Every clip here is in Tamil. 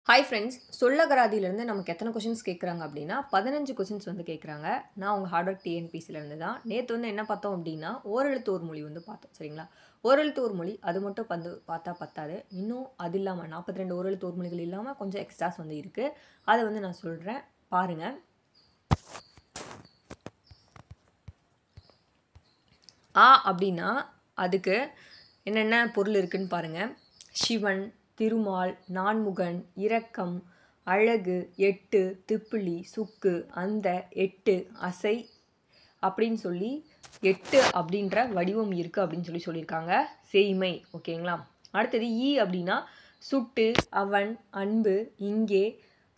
ஹாய் ஃப்ரெண்ட்ஸ், சொல்லகராதியிலேருந்து நமக்கு எத்தனை கொஷின்ஸ் கேட்குறாங்க அப்படின்னா 15 கொஷின்ஸ் வந்து கேட்குறாங்க. நான் உங்கள் ஹார்ட் ஒர்க் டிஎன்பிசிலேருந்து தான். நேற்று வந்து என்ன பார்த்தோம் அப்படின்னா ஓரெழுத்து ஒரு மொழி வந்து பார்த்தோம். சரிங்களா? ஓரெழுத்து ஒரு மொழி அது மட்டும் பார்த்தா பத்தாது. இன்னும் அது இல்லாமல் 42 ஓரெழுத்து ஒரு மொழிகள் இல்லாமல் கொஞ்சம் எக்ஸ்ட்ராஸ் வந்து இருக்குது. அதை வந்து நான் சொல்கிறேன், பாருங்கள். ஆ அப்படின்னா அதுக்கு என்னென்ன பொருள் இருக்குன்னு பாருங்கள். சிவன், திருமால், நான்முகன், இரக்கம், அழகு, எட்டு, திப்பிலி, சுக்கு, அந்த, எட்டு, அசை அப்படின்னு சொல்லி 8 அப்படின்ற வடிவம் இருக்குது அப்படின்னு சொல்லியிருக்காங்க. செய்மை. ஓகேங்களா? அடுத்தது ஈ அப்படின்னா சுட்டு, அவன், அன்பு, இங்கே,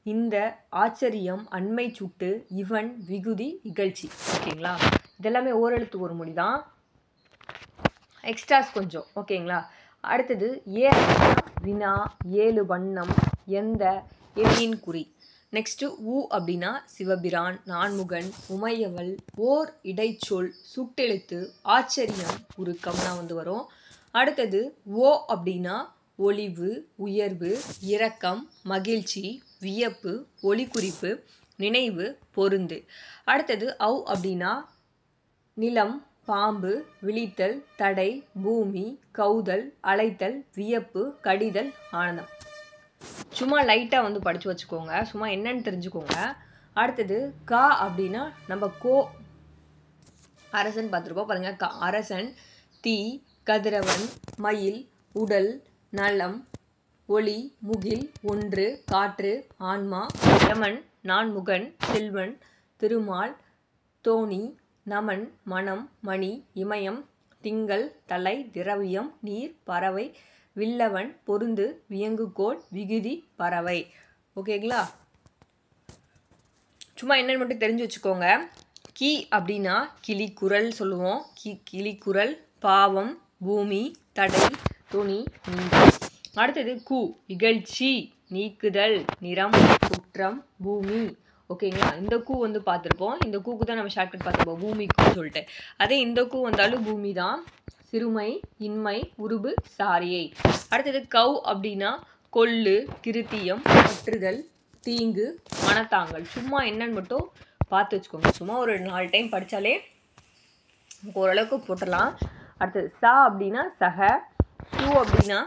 இந்த, ஆச்சரியம், அண்மை சுட்டு, இவன், விகுதி, இகழ்ச்சி. ஓகேங்களா? இதெல்லாமே ஓரெழுத்து ஒரு மொழி தான். எக்ஸ்ட்ராஸ் கொஞ்சம். ஓகேங்களா? அடுத்தது ஏ வினா, ஏழு வண்ணம், எந்த, எண்ணின் குறி. நெக்ஸ்ட்டு ஊ அப்படின்னா சிவபிரான், நான்முகன், உமையவள், ஓர் இடைச்சொல், சுட்டெழுத்து, ஆச்சரியம், உருக்கம்லாம் வந்து வரும். அடுத்தது ஓ அப்படின்னா ஒளிவு, உயர்வு, இரக்கம், மகிழ்ச்சி, வியப்பு, ஒளிக்குறிப்பு, நினைவு, பொருந்து. அடுத்தது ஔ அப்படின்னா நிலம், பாம்பு, விழித்தல், தடை, பூமி, கௌதல், அழைத்தல், வியப்பு, கடிதல், ஆனந்தம். சும்மா லைட்டாக வந்து படித்து வச்சுக்கோங்க, சும்மா என்னன்னு தெரிஞ்சுக்கோங்க. அடுத்தது கா அப்படின்னா நம்ம கோ அரசன் பார்த்துருப்போம் பாருங்கள். கா அரசன், தீ, கதிரவன், மயில், உடல், நலம், ஒளி, முகில், ஒன்று, காற்று, ஆன்மா, யமன், நான்முகன், செல்வன், திருமால், தோணி, நமன், மனம், மணி, இமயம், திங்கள், தலை, திரவியம், நீர், பறவை, வில்லவன், பொருந்து, வியங்குகோள், விகுதி, பறவை. ஓகேங்களா? சும்மா என்னன்னு மட்டும் தெரிஞ்சு வச்சுக்கோங்க. கி அப்படின்னா கிளிக்குரல் சொல்லுவோம். கிளிக்குரல், பாவம், பூமி, தடை, துணி, நீங்கல். அடுத்தது கு இகழ்ச்சி, நீக்குதல், நிறம், குற்றம், பூமி. ஓகேங்களா? இந்த கூ வந்து பார்த்துருப்போம். இந்த கூக்கு தான் நம்ம ஷார்ட்கட் பார்த்துருப்போம், பூமிக்குன்னு சொல்லிட்டு. அதே இந்த கூ வந்தாலும் பூமி தான். சிறுமை, இன்மை, உருபு, சாரியை. அடுத்தது கௌ அப்படின்னா கொள்ளு, கிருத்தியம், பற்றுதல், தீங்கு, மனத்தாங்கல். சும்மா என்னன்னு மட்டும் பார்த்து வச்சுக்கோங்க. சும்மா ஒரு 4 டைம் படித்தாலே ஓரளவுக்கு போட்டுடலாம். அடுத்தது சா அப்படின்னா சக, சு அப்படின்னா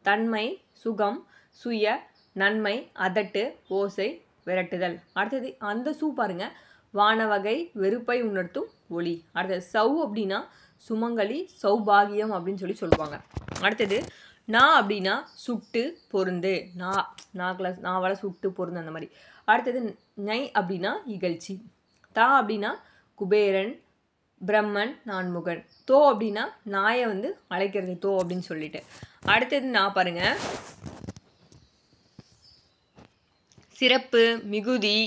தன்மை, சுகம், சுய, நன்மை, அதட்டு, ஓசை, விரட்டுதல். அடுத்தது அந்த சூ பாருங்க, வானவகை, வெறுப்பை உணர்த்தும் ஒளி. அடுத்தது சௌ அப்படின்னா சுமங்கலி, சௌபாகியம் அப்படின்னு சொல்லுவாங்க. அடுத்தது நா அப்படின்னா சுட்டு, பொருந்து, நாவல சுட்டு பொருந்து அந்த மாதிரி. அடுத்தது நை அப்படின்னா இகழ்ச்சி. தா அப்படின்னா குபேரன், பிரம்மன், நான்முகன். தோ அப்படின்னா நாயை வந்து அழைக்கிறது, தோ அப்படின்னு சொல்லிட்டு. அடுத்தது நான் பாருங்க, சிறப்பு, மிகுதி,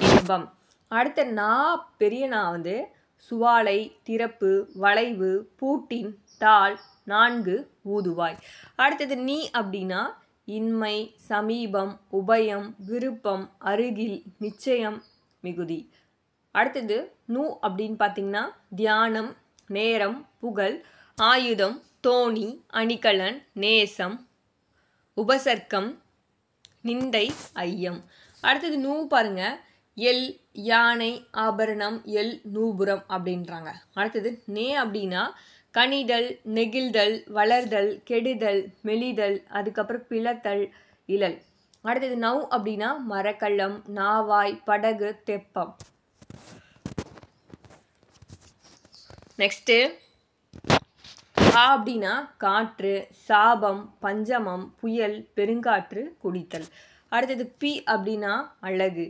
இன்பம். அடுத்த நான் பெரிய நான் வந்து சுவாலை, திறப்பு, வளைவு, பூட்டின், தாள், 4 ஊதுவாய். அடுத்தது நீ அப்படின்னா இன்மை, சமீபம், உபயம், விருப்பம், அருகில், நிச்சயம், மிகுதி. அடுத்தது நூ அப்படின்னு பார்த்தீங்கன்னா தியானம், நேரம், புகழ், ஆயுதம், தோணி, அணிகலன், நேசம், உபசர்க்கம், நிந்தை, ஐயம். அடுத்தது நூ பாருங்க, எல், யானை, ஆபரணம், எல், நூபுரம் அப்படின்றாங்க. அடுத்தது நே அப்படின்னா கனிதல், நெகிழ்தல், வளர்தல், கெடுதல், மெலிதல், அதுக்கப்புறம் பிளத்தல், இழல். அடுத்தது நவ் அப்படின்னா மரக்கள்ளம், நாவாய், படகு, தெப்பம். நெக்ஸ்ட்டு கா அப்படின்னா காற்று, சாபம், பஞ்சமம், புயல், பெருங்காற்று, குடித்தல். அடுத்தது பி அப்படின்னா அழகு.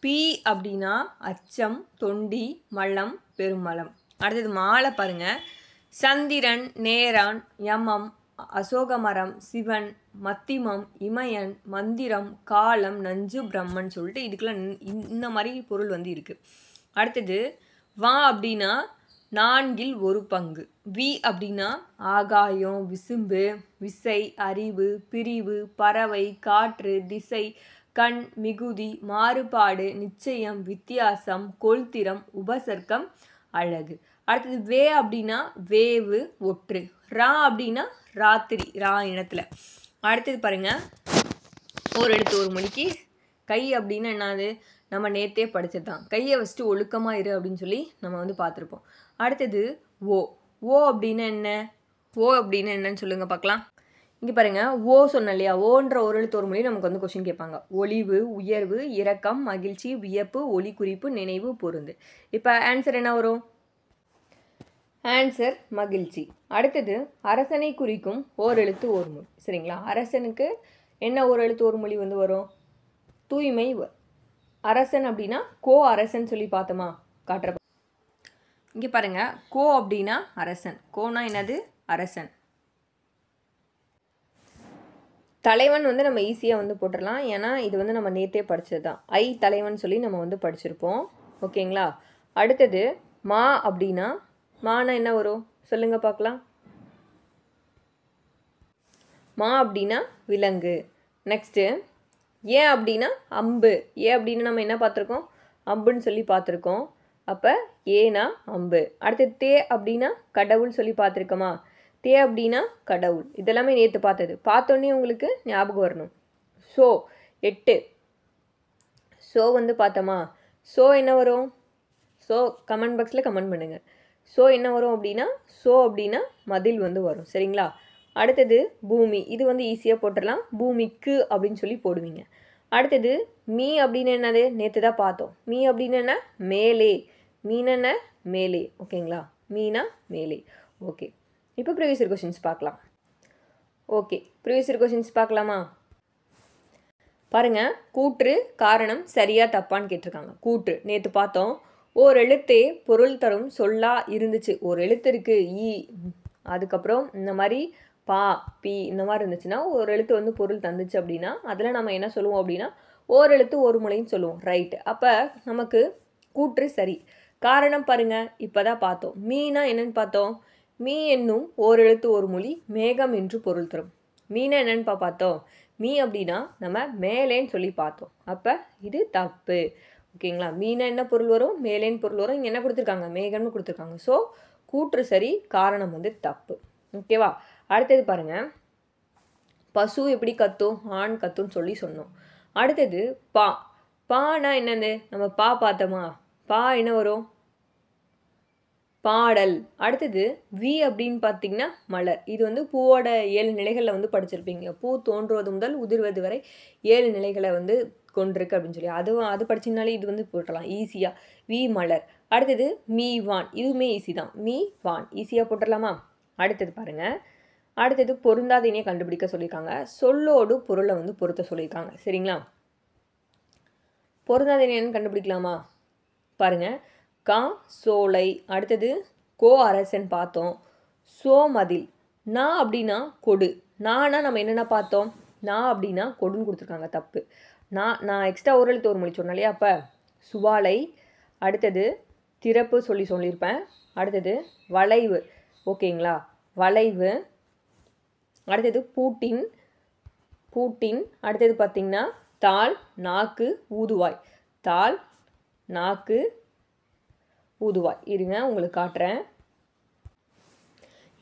பி அப்படின்னா அச்சம், தொண்டி, மலம், பெருமலம். அடுத்தது மாலை பாருங்க, சந்திரன், நேரான், யமம், அசோகமரம், சிவன், மத்திமம், இமயன், மந்திரம், காலம், நஞ்சு, பிரம்மன் சொல்லிட்டு இதுக்கெல்லாம் இந்த மாதிரி பொருள் வந்து இருக்குது. அடுத்தது வா அப்படின்னா 4 ஒரு பங்கு. வி அப்படின்னா ஆகாயம், விசும்பு, விசை, அறிவு, பிரிவு, பறவை, காற்று, திசை, கண், மிகுதி, மாறுபாடு, நிச்சயம், வித்தியாசம், கொள்திறம், உபசர்க்கம், அழகு. அடுத்தது வே அப்படின்னா வேவு, ஒற்று. ரா அப்படின்னா ராத்திரி, ரா இனத்தில். அடுத்தது பாருங்க, ஒரு எழுத்து ஒரு மொழிக்கு கை அப்படின்னா என்னது, நம்ம நேற்றே படிச்சது தான். கையை ஃபஸ்ட்டு ஒழுக்கமாக இரு அப்படின்னு சொல்லி நம்ம வந்து பார்த்துருப்போம். அடுத்தது ஓ. ஓ அப்படின்னா என்ன? ஓ அப்படின்னா என்னன்னு சொல்லுங்கள் பார்க்கலாம். இங்கே பாருங்கள், ஓ சொன்னேன் இல்லையா, ஓன்ற ஒரு எழுத்து ஒரு மொழி நமக்கு வந்து கொஸ்டின் கேட்பாங்க. ஒளிவு, உயர்வு, இரக்கம், மகிழ்ச்சி, வியப்பு, ஒளி குறிப்பு, நினைவு, பொருந்து. இப்போ ஆன்சர் என்ன வரும்? ஆன்சர் மகிழ்ச்சி. அடுத்தது அரசனை குறிக்கும் ஓர் எழுத்து ஒரு மொழி. சரிங்களா? அரசனுக்கு என்ன ஒரு எழுத்து ஒரு மொழி வந்து வரும்? தூய்மை. அரசன் அப்படின்னா கோ அரசன் சொல்லி பார்த்தோமா, காட்டுற. இங்கே பாருங்க, கோ அப்படின்னா அரசன். கோனா என்னது? அரசன். தலைவன் வந்து நம்ம ஈஸியாக வந்து போட்டுடலாம், ஏன்னா இது வந்து நம்ம நேற்றே படித்தது தான். ஐ தலைவன் சொல்லி நம்ம வந்து படிச்சிருப்போம். ஓகேங்களா? அடுத்தது மா அப்படின்னா, மானா என்ன வரும் சொல்லுங்க பார்க்கலாம். மா அப்படின்னா விலங்கு. நெக்ஸ்ட்டு ஏ அப்படின்னா அம்பு. ஏ அப்படின்னு நம்ம என்ன பார்த்துருக்கோம்? அம்புன்னு சொல்லி பார்த்துருக்கோம். அப்போ ஏனா அம்பு. அடுத்து தே அப்படின்னா கடவுள் சொல்லி பார்த்துருக்கோமா? தே அப்படின்னா கடவுள். இதெல்லாமே நேற்று பார்த்தது. பார்த்தோன்னே உங்களுக்கு ஞாபகம் வரணும். ஸோ 8. ஸோ வந்து பார்த்தோமா? ஸோ என்ன வரும்? ஸோ கமெண்ட் பாக்ஸில் கமெண்ட் பண்ணுங்கள். ஸோ என்ன வரும் அப்படின்னா, ஸோ அப்படின்னா மதில் வந்து வரும். சரிங்களா? அடுத்தது பூமி. இது வந்து ஈஸியாக போட்டுடலாம். பூமிக்கு அப்படின்னு சொல்லி போடுவீங்க. அடுத்தது மீ அப்படின்னு என்னது? நேற்று தான் பார்த்தோம். மீ அப்படின்னு என்ன? மேலே. மீன் என்ன? மேலே. ஓகேங்களா? மீனா மேலே. ஓகே, இப்போ ப்ரீவியஸ் இயர் கொஷின்ஸ் பார்க்கலாம். ஓகே, ப்ரீவியஸ் இயர் கொஷின்ஸ் பார்க்கலாமா? பாருங்கள், கூற்று காரணம் சரியா தப்பான்னு கேட்டிருக்காங்க. கூற்று நேற்று பார்த்தோம். ஓர் எழுத்தே பொருள் தரும் சொல்லா இருந்துச்சு. ஒரு எழுத்து இருக்குது ஈ, அதுக்கப்புறம் இந்த மாதிரி பா பி இந்த மாதிரி இருந்துச்சுன்னா ஒரு எழுத்து வந்து பொருள் தந்துச்சு அப்படின்னா அதில் நம்ம என்ன சொல்லுவோம் அப்படின்னா ஓர் எழுத்து ஒரு மொழின்னு சொல்லுவோம். ரைட்டு. அப்போ நமக்கு கூற்று சரி. காரணம் பாருங்கள், இப்போ தான் பார்த்தோம். மீனா என்னன்னு பார்த்தோம்? மீ என்னும் ஓர் எழுத்து ஒரு மொழி மேகம் என்று பொருள் தரும். மீனா என்னன்னு பார்த்தோம்? மீ அப்படின்னா நம்ம மேலேன்னு சொல்லி பார்த்தோம். அப்போ இது தப்பு. ஓகேங்களா? மீனா என்ன பொருள் வரும்? மேலேன்னு பொருள் வரும். இங்கே என்ன கொடுத்துருக்காங்க? மேகம்னு கொடுத்துருக்காங்க. ஸோ கூற்று சரி, காரணம் வந்து தப்பு. ஓகேவா? அடுத்தது பாருங்கள், பசு எப்படி கத்தும்? ஆண் கத்துன்னு சொல்லி சொன்னோம். அடுத்தது பா. பானா என்னது? நம்ம பா பார்த்தோமா? பா என்ன வரும்? பாடல். அடுத்தது வி அப்படின்னு பார்த்தீங்கன்னா மலர். இது வந்து பூவோட 7 நிலைகளில் வந்து படிச்சிருப்பீங்க. பூ தோன்றுவது முதல் உதிர்வது வரை 7 நிலைகளை வந்து கொண்டிருக்கு அப்படின்னு சொல்லி அது படிச்சிங்கனாலே இது வந்து போட்டலாம் ஈஸியாக. வி மலர். அடுத்தது மீ வான். இதுவுமே ஈஸி தான். மீ வான் ஈஸியாக போட்டுடலாமா? அடுத்தது பாருங்கள், அடுத்தது பொருந்தாத இணையை கண்டுபிடிக்க சொல்லியிருக்காங்க. சொல்லோடு பொருளை வந்து பொருத்த சொல்லியிருக்காங்க. சரிங்களா? பொருந்தாத இணைன்னு கண்டுபிடிக்கலாமா? பாருங்கள், கா சோலை. அடுத்தது கோ அரசன் பார்த்தோம். சோ மதில். நான் அப்படின்னா கொடு. நானா நம்ம என்னென்ன பார்த்தோம்? நான் அப்படின்னா கொடுன்னு கொடுத்துருக்காங்க. தப்பு. நான் எக்ஸ்ட்ரா ஒரு எழுத்து ஒரு மொழி சொன்னேன் இல்லையா? அப்போ சுவாலை. அடுத்தது திறப்பு சொல்லியிருப்பேன். அடுத்தது வளைவு. ஓகேங்களா? வளைவு. அடுத்தது பூட்டின். பூட்டின். அடுத்தது பார்த்திங்கன்னா தாள், நாக்கு, ஊதுவாய். தாள், நாக்கு, ஊதுவாய். இருங்க உங்களுக்கு காட்டுறேன்.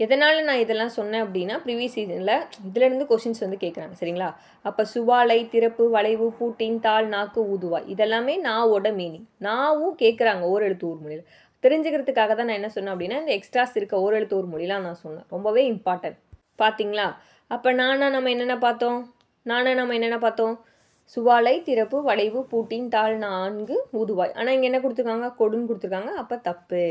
எதனால் நான் இதெல்லாம் சொன்னேன் அப்படின்னா ப்ரீவியஸ் சீசனில் இதிலேருந்து கொஷின்ஸ் வந்து கேட்குறாங்க. சரிங்களா? அப்போ சுவாலை, திறப்பு, வளைவு, பூட்டின், தாள், நாக்கு, ஊதுவாய் இதெல்லாமே நாவோட மீனிங். நாவும் கேட்குறாங்க ஓர் எழுத்து ஒரு மொழியில். தெரிஞ்சுக்கிறதுக்காக தான் நான் என்ன சொன்னேன் அப்படின்னா இந்த எக்ஸ்ட்ராஸ் இருக்க ஓர் எழுத்து ஒரு மொழிலாம் நான் சொன்னேன். ரொம்பவே இம்பார்ட்டன்ட். பார்த்தீங்களா? அப்போ நம்ம என்னென்ன பார்த்தோம்? சுவாலை, திறப்பு, வளைவு, பூட்டின், தாள், நான்கு, ஊதுவாய். ஆனால் இங்கே என்ன கொடுத்துருக்காங்க? கொடுன்னு கொடுத்துருக்காங்க. அப்போ தப்பு.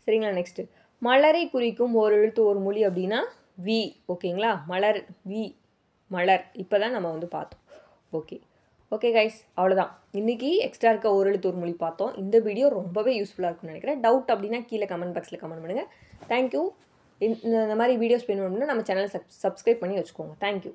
சரிங்களா? நெக்ஸ்ட்டு மலரை குறிக்கும் ஒரு எழுத்து ஒரு மொழி அப்படின்னா வி. ஓகேங்களா? மலர், வி மலர். இப்போ தான் நம்ம வந்து பார்த்தோம். ஓகே கைஸ், அவ்வளோதான். இன்றைக்கி எக்ஸ்ட்ரா இருக்க ஒரு எழுத்து ஒரு மொழி பார்த்தோம். இந்த வீடியோ ரொம்பவே யூஸ்ஃபுல்லாக இருக்கும்னு நினைக்கிறேன். டவுட் அப்படின்னா கீழே கமெண்ட் பாக்ஸில் கமெண்ட் பண்ணுங்கள். தேங்க்யூ. இந்த மாதிரி வீடியோஸ் வேணும் அப்படின்னா நம்ம சேனலை சப்ஸ்கிரைப் பண்ணி வச்சுக்கோங்க. தேங்க்யூ.